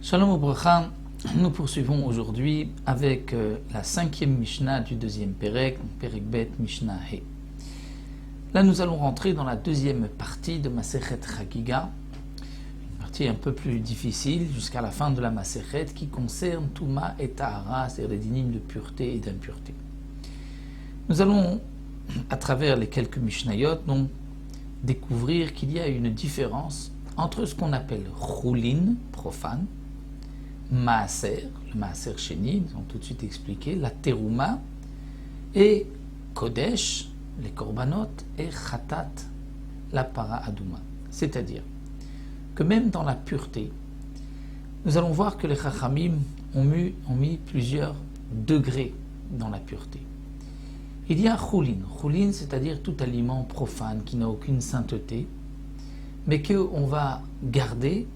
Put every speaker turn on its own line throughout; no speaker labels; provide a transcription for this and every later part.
Shalom Ubracha, nous poursuivons aujourd'hui avec la 5e Mishnah du 2e Perek, Perek Bet Mishnah He. Là nous allons rentrer dans la deuxième partie de Masechet Chagiga, une partie un peu plus difficile jusqu'à la fin de la Masechet qui concerne Touma et Tahara, c'est-à-dire les dynimes de pureté et d'impureté. Nous allons, à travers les quelques Mishnayot, donc, découvrir qu'il y a une différence entre ce qu'on appelle Choulin, profane, Maaser, le Maaser Sheni, nous avons tout de suite expliqué, la Terouma, et Kodesh, les Korbanot, et Khatat, la Para Adouma. C'est-à-dire que même dans la pureté, nous allons voir que les Chachamim ont mis plusieurs degrés dans la pureté. Il y a Choulin. Choulin, c'est-à-dire tout aliment profane qui n'a aucune sainteté, mais qu'on va garder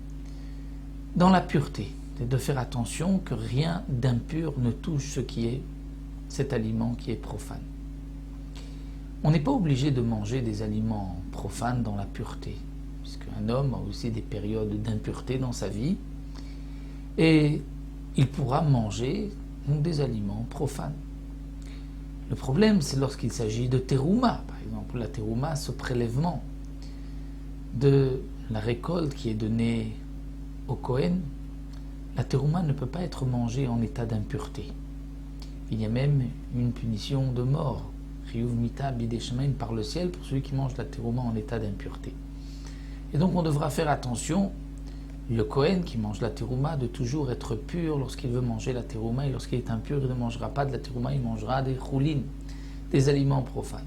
dans la pureté. C'est de faire attention que rien d'impur ne touche ce qui est cet aliment qui est profane. On n'est pas obligé de manger des aliments profanes dans la pureté, puisqu'un homme a aussi des périodes d'impureté dans sa vie, et il pourra manger des aliments profanes. Le problème, c'est lorsqu'il s'agit de terouma, par exemple, la terouma, ce prélèvement de la récolte qui est donnée au Kohen. La terouma ne peut pas être mangée en état d'impureté. Il y a même une punition de mort, Chiyuv mita bideshamaim, par le ciel, pour celui qui mange la terouma en état d'impureté. Et donc on devra faire attention, le Kohen qui mange la terouma, de toujours être pur lorsqu'il veut manger la terouma, et lorsqu'il est impur, il ne mangera pas de la terouma, il mangera des choulines, des aliments profanes.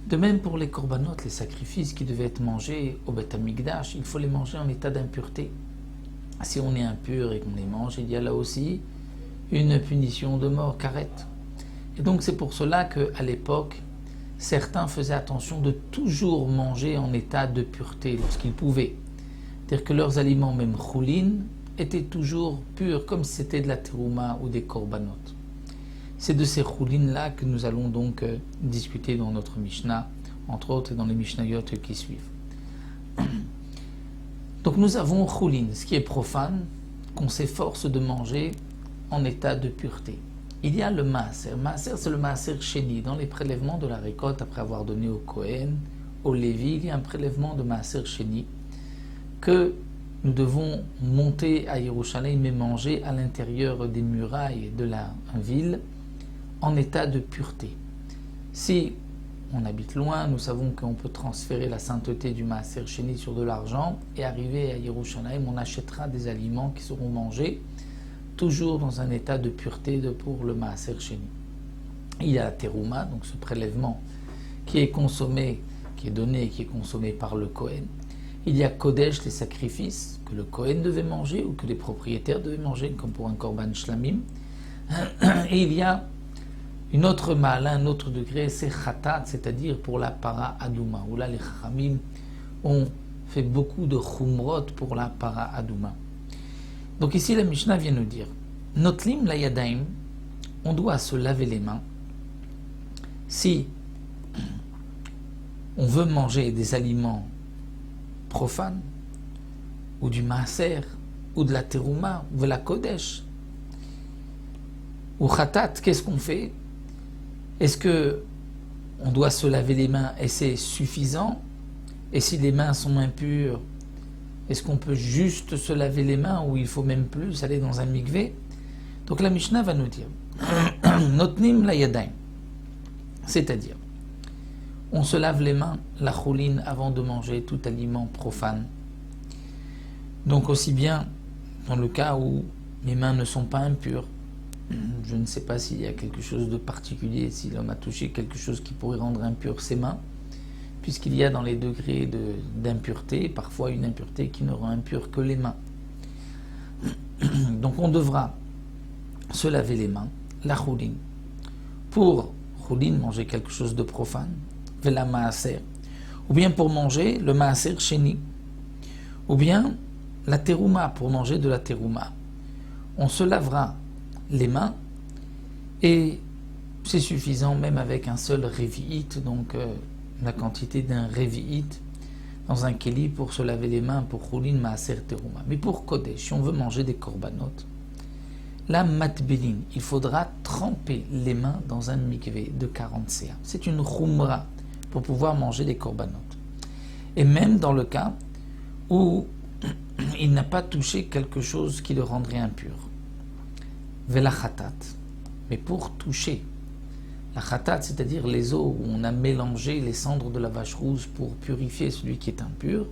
De même pour les korbanot, les sacrifices qui devaient être mangés au Beth Amikdash, il faut les manger en état d'impureté. Si on est impur et qu'on les mange, il y a là aussi une punition de mort, karet. Et donc c'est pour cela qu'à l'époque, certains faisaient attention de toujours manger en état de pureté lorsqu'ils pouvaient. C'est-à-dire que leurs aliments, même choulin, étaient toujours purs, comme si c'était de la terouma ou des korbanot. C'est de ces choulines-là que nous allons donc discuter dans notre Mishnah, entre autres et dans les Mishnayot qui suivent. Donc nous avons choulin, ce qui est profane, qu'on s'efforce de manger en état de pureté. Il y a le maaser. Maaser, c'est le maaser sheni. Dans les prélèvements de la récolte, après avoir donné au Kohen, au Lévi, il y a un prélèvement de maaser sheni que nous devons monter à Yerushalayim et manger à l'intérieur des murailles de la ville en état de pureté. Si on habite loin, nous savons qu'on peut transférer la sainteté du Maaser Sheni sur de l'argent et arriver à Yerushalayim, on achètera des aliments qui seront mangés toujours dans un état de pureté pour le Maaser Sheni. Il y a la terouma, donc ce prélèvement qui est consommé, qui est donné et qui est consommé par le Kohen. Il y a Kodesh, les sacrifices que le Kohen devait manger ou que les propriétaires devaient manger, comme pour un korban shlamim. Et il y a une autre ma'ala, un autre degré, c'est khatat, c'est-à-dire pour la para adouma, où là les chachamim ont fait beaucoup de chumrot pour la para adouma. Donc ici la Mishnah vient nous dire, notlim la yadaim, on doit se laver les mains si on veut manger des aliments profanes, ou du maaser, ou de la terouma, ou de la kodesh, ou khatat, qu'est-ce qu'on fait? Est-ce que on doit se laver les mains et c'est suffisant? Et si les mains sont impures, est-ce qu'on peut juste se laver les mains ou il faut même plus aller dans un mikvé? Donc la Mishnah va nous dire Notnim la yadaim, c'est-à-dire on se lave les mains, la choulin, avant de manger tout aliment profane. Donc aussi bien dans le cas où mes mains ne sont pas impures, je ne sais pas s'il y a quelque chose de particulier, si l'homme a touché quelque chose qui pourrait rendre impur ses mains, puisqu'il y a dans les degrés d'impureté, parfois une impureté qui ne rend impure que les mains. Donc on devra se laver les mains, la choulin. Pour choulin, manger quelque chose de profane, vela maaser, ou bien pour manger le maaser sheni, ou bien la terouma, pour manger de la terouma. On se lavera les mains et c'est suffisant même avec un seul révi'it, donc la quantité d'un révi'it dans un keli pour se laver les mains pour Choulin Maaser Teruma. Mais pour Kodesh, si on veut manger des korbanot, la matbelin, il faudra tremper les mains dans un mikvé de 40 CA. C'est une khumra pour pouvoir manger des korbanot. Et même dans le cas où il n'a pas touché quelque chose qui le rendrait impur. Vela khatat. Mais pour toucher la khatat, c'est-à-dire les eaux où on a mélangé les cendres de la vache rouge pour purifier celui qui est impur,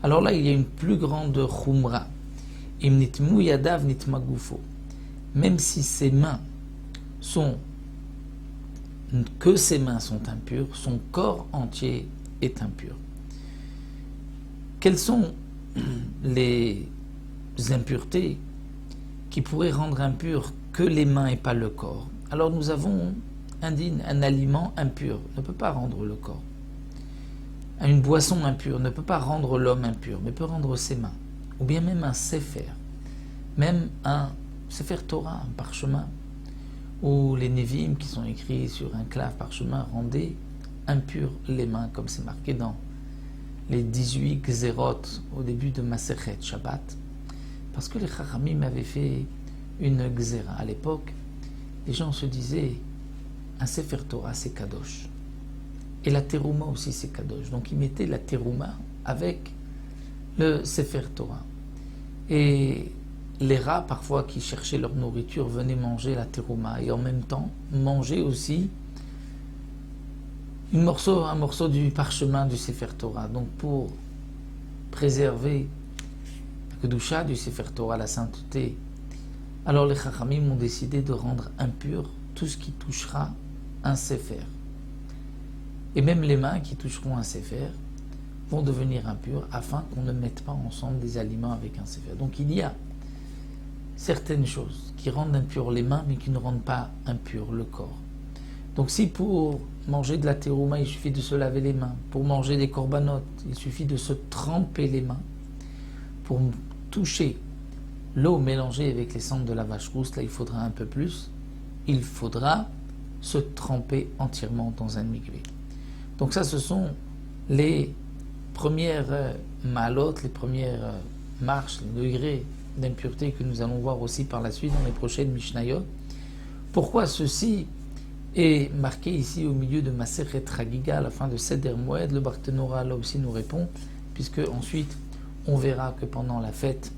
alors là il y a une plus grande khumra. Im nitmu yadav nitmagufo. Même si ses mains sont impures, son corps entier est impur. Quelles sont les impuretés qui pourraient rendre impur que les mains et pas le corps? Alors nous avons un aliment impur ne peut pas rendre le corps. Une boisson impure ne peut pas rendre l'homme impur, mais peut rendre ses mains. Ou bien même un sefer, même un sefer Torah, un parchemin, où les Nevi'im qui sont écrits sur un clave parchemin rendaient impurs les mains, comme c'est marqué dans les 18 Gzerot au début de Masechet Shabbat, parce que les Chachamim avaient fait une Gzera. À l'époque, les gens se disaient, un Sefer Torah c'est Kadosh, et la Teruma aussi c'est Kadosh. Donc ils mettaient la Teruma avec le Sefer Torah. Et les rats, parfois, qui cherchaient leur nourriture, venaient manger la Teruma, et en même temps, manger aussi un morceau du parchemin du Sefer Torah. Donc pour préserver la Kedusha du Sefer Torah, la sainteté, alors les Chachamim ont décidé de rendre impur tout ce qui touchera un Sefer. Et même les mains qui toucheront un Sefer vont devenir impures afin qu'on ne mette pas ensemble des aliments avec un Sefer. Donc il y a certaines choses qui rendent impures les mains mais qui ne rendent pas impur le corps. Donc si pour manger de la terouma il suffit de se laver les mains, pour manger des corbanotes il suffit de se tremper les mains, pour toucher l'eau mélangée avec les cendres de la vache rousse, là il faudra un peu plus, il faudra se tremper entièrement dans un mikvé. Donc ça ce sont les premières malotes, les premières marches, les degrés d'impureté que nous allons voir aussi par la suite dans les prochaines Mishnayot. Pourquoi ceci est marqué ici au milieu de Masechet Chagiga, à la fin de Seder Moed? Le Barthénora là aussi nous répond, puisque ensuite on verra que pendant la fête,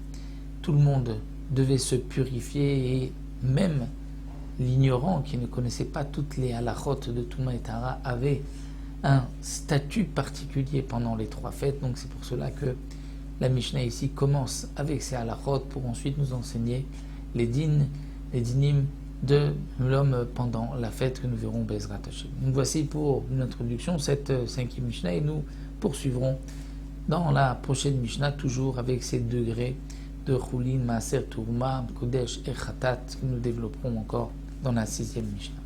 tout le monde devait se purifier, et même l'ignorant qui ne connaissait pas toutes les halachot de Touma et Tara avait un statut particulier pendant les 3 fêtes. Donc c'est pour cela que la Mishnah ici commence avec ces halachot pour ensuite nous enseigner les dinim de l'homme pendant la fête que nous verrons Bezrat Hashem. Donc voici pour une introduction cette 5e Mishnah, et nous poursuivrons dans la prochaine Mishnah toujours avec ces degrés de Choulin, Maaser, Teruma, Kodesh et Khatat que nous développerons encore dans la 6e Mishnah.